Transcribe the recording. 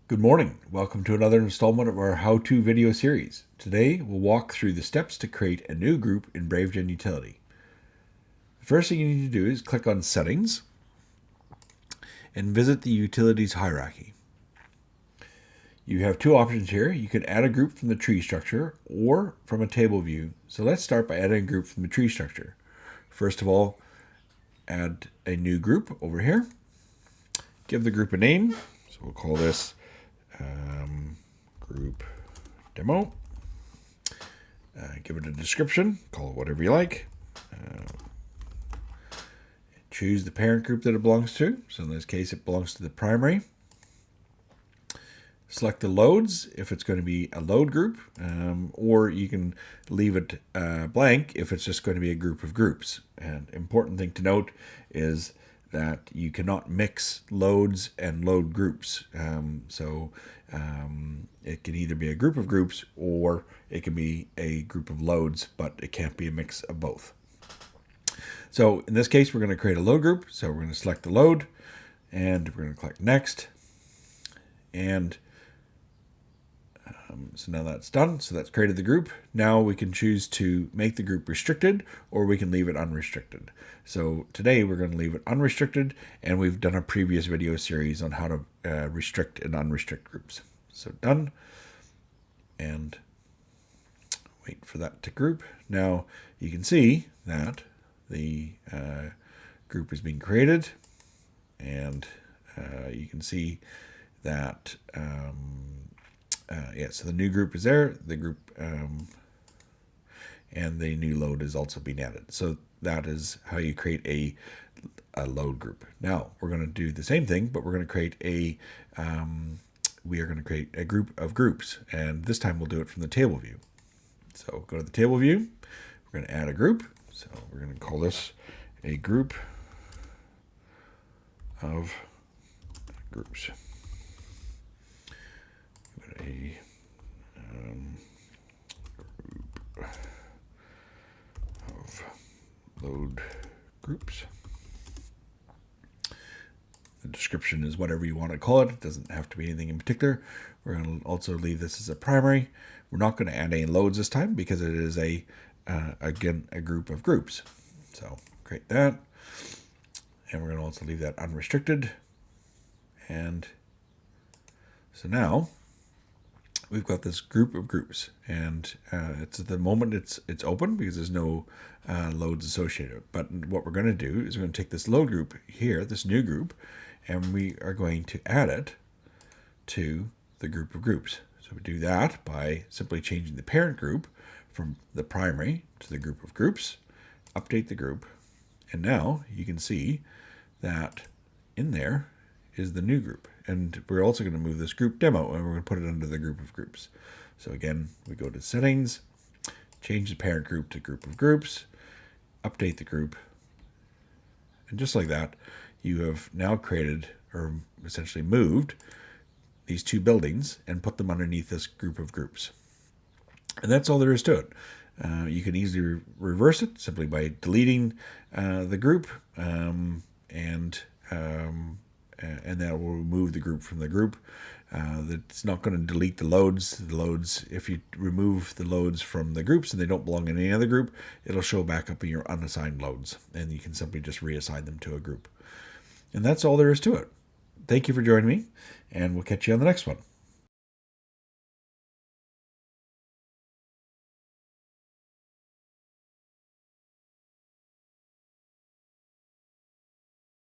Good morning. Welcome to another installment of our how-to video series. Today, we'll walk through the steps to create a new group in BraveGen utility. The first thing you need to do is click on Settings and visit the Utilities hierarchy. You have two options here. You can add a group from the tree structure or from a table view. So let's start by adding a group from the tree structure. First of all, add a new group over here. Give the group a name. So we'll call this group demo. Give it a description, call it whatever you like. Choose the parent group that it belongs to. So in this case, it belongs to the primary. Select the loads if it's going to be a load group, or you can leave it blank if it's just going to be a group of groups. And important thing to note is that you cannot mix loads and load groups. It can either be a group of groups or it can be a group of loads, but it can't be a mix of both. So in this case, we're going to create a load group. So we're going to select the load and we're going to click Next. And so now that's done. So that's created the group. Now we can choose to make the group restricted or we can leave it unrestricted. So today we're going to leave it unrestricted, and we've done a previous video series on how to restrict and unrestrict groups. So done, and wait for that to group. Now you can see that the group is being created, and you can see that so the new group is there, the group and the new load is also being added. So that is how you create a load group. Now we're going to do the same thing, but we're going to create a group of groups, and this time we'll do it from the table view. So go to the table view, we're going to add a group. So we're going to call this a group of groups. A group of load groups. The description is whatever you want to call it. It doesn't have to be anything in particular. We're going to also leave this as a primary. We're not going to add any loads this time because it is again a group of groups. So create that, and we're going to also leave that unrestricted. And so now we've got this group of groups, and it's at the moment it's open because there's no loads associated. But what we're going to do is we're going to take this load group here, this new group, and we are going to add it to the group of groups. So we do that by simply changing the parent group from the primary to the group of groups, update the group, and now you can see that in there is the new group. And we're also going to move this group demo, and we're going to put it under the group of groups. So again, we go to Settings, change the parent group to group of groups, update the group, and just like that, you have now created, or essentially moved, these two buildings and put them underneath this group of groups. And that's all there is to it. You can easily reverse it simply by deleting the group, and that will remove the group from the group. That's not going to delete the loads. The loads, if you remove the loads from the groups and they don't belong in any other group, it'll show back up in your unassigned loads, and you can simply just reassign them to a group. And that's all there is to it. Thank you for joining me, and we'll catch you on the next one.